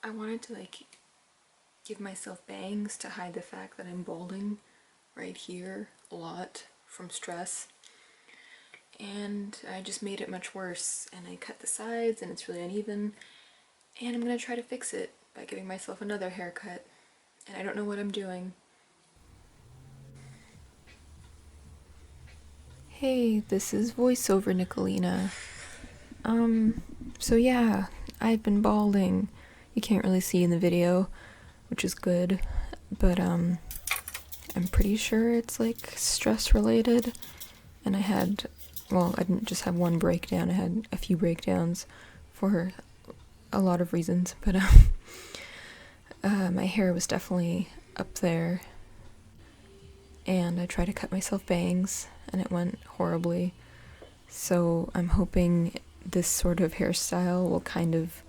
I wanted to like give myself bangs to hide the fact that I'm balding right here a lot from stress, and I just made it much worse, and I cut the sides and it's really uneven, and I'm gonna try to fix it by giving myself another haircut, and I don't know what I'm doing. Hey, this is voiceover Nicolina. So yeah, I've been balding. You can't really see in the video, which is good, but I'm pretty sure it's like stress related, and I didn't just have one breakdown, I had a few breakdowns for a lot of reasons, but my hair was definitely up there, and I tried to cut myself bangs, and it went horribly, so I'm hoping this sort of hairstyle will kind of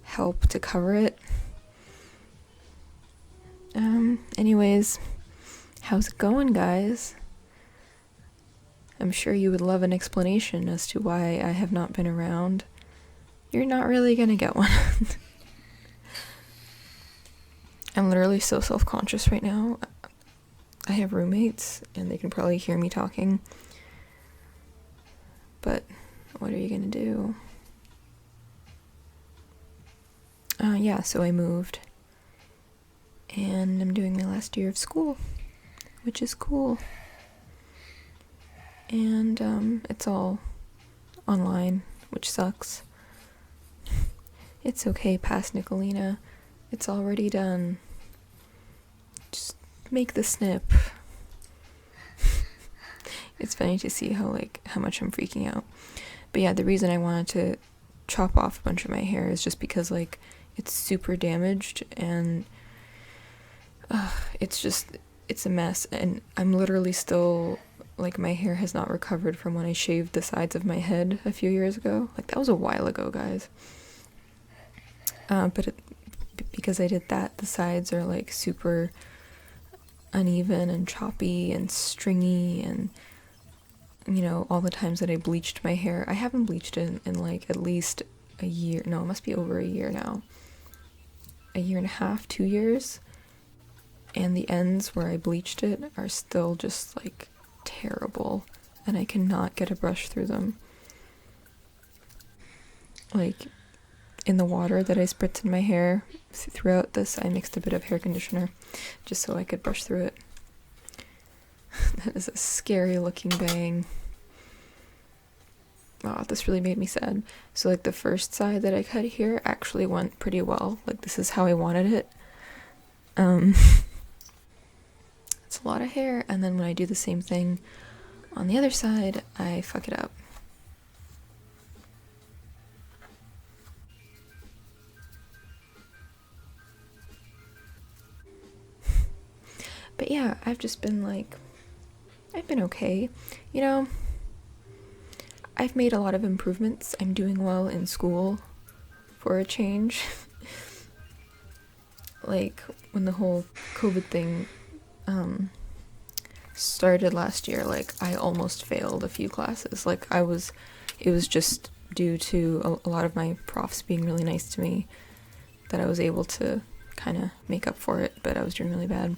help to cover it. Anyways, how's it going, guys? I'm sure you would love an explanation as to why I have not been around. You're not really gonna get one. I'm literally so self-conscious right now. I have roommates, and they can probably hear me talking. But what are you gonna do? Yeah, so I moved. And I'm doing my last year of school, which is cool. And it's all online, which sucks. It's okay, past Nicolina. It's already done. Just make the snip. It's funny to see how much I'm freaking out. But yeah, the reason I wanted to chop off a bunch of my hair is just because it's super damaged, and it's a mess, and I'm literally still my hair has not recovered from when I shaved the sides of my head a few years ago. That was a while ago, guys. But because I did that, the sides are super uneven and choppy and stringy, and all the times that I bleached my hair, I haven't bleached it in at least a year. No, it must be over a year now. A year and a half, 2 years. And the ends where I bleached it are still just terrible, and I cannot get a brush through them. In the water that I spritzed in my hair throughout this, I mixed a bit of hair conditioner just so I could brush through it. That is a scary looking bang. Oh, this really made me sad. So the first side that I cut here actually went pretty well. This is how I wanted it. It's a lot of hair, and then when I do the same thing on the other side, I fuck it up. But yeah, I've just been I've been okay. I've made a lot of improvements. I'm doing well in school for a change. When the whole COVID thing started last year, I almost failed a few classes. It was just due to a lot of my profs being really nice to me that I was able to kind of make up for it, but I was doing really bad.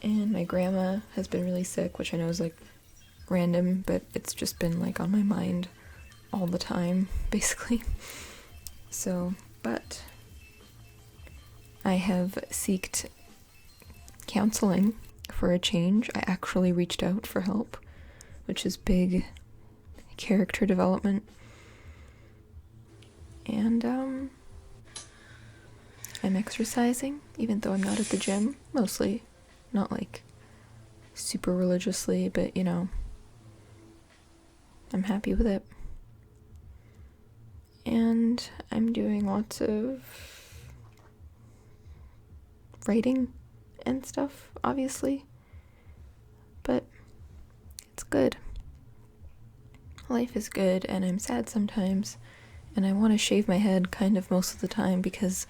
And my grandma has been really sick, which I know is random, but it's just been on my mind all the time, basically. So, but I have sought counseling for a change. I actually reached out for help, which is big character development. And I'm exercising, even though I'm not at the gym, mostly. Not super religiously, but I'm happy with it. And I'm doing lots of writing and stuff, obviously. But it's good. Life is good, and I'm sad sometimes. And I want to shave my head kind of most of the time because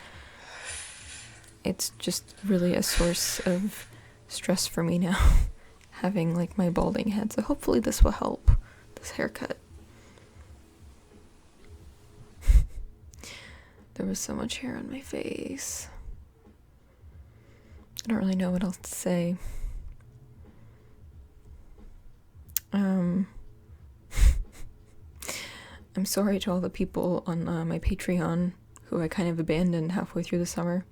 it's just really a source of stress for me now, having my balding head. So hopefully this will help, this haircut. There was so much hair on my face. I don't really know what else to say. I'm sorry to all the people on my Patreon who I kind of abandoned halfway through the summer.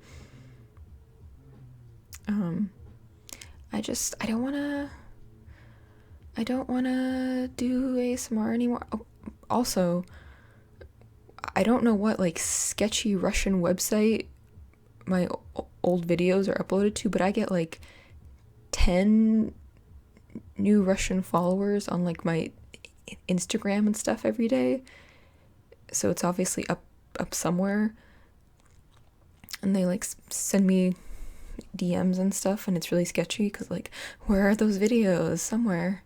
I don't wanna do ASMR anymore. Oh, also, I don't know what like sketchy Russian website my old videos are uploaded to, but I get like 10 new Russian followers on like my Instagram and stuff every day. So it's obviously up somewhere. And they like send me DMs and stuff, and it's really sketchy because like, where are those videos? Somewhere.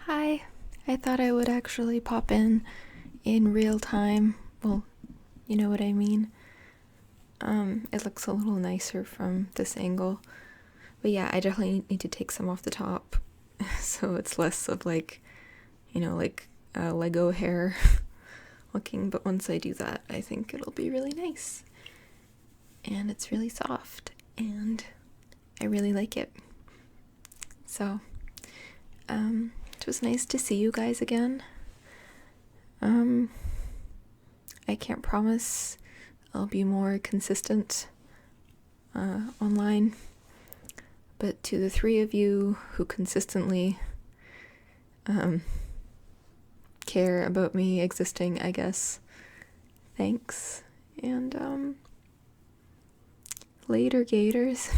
Hi, I thought I would actually pop in real time. Well, you know what I mean. It looks a little nicer from this angle. But yeah, I definitely need to take some off the top so it's less of like, you know, like Lego hair looking. But once I do that, I think it'll be really nice. And it's really soft, and I really like it. So, it was nice to see you guys again. I can't promise I'll be more consistent online, but to the 3 of you who consistently care about me existing, I guess, thanks. And later, gators.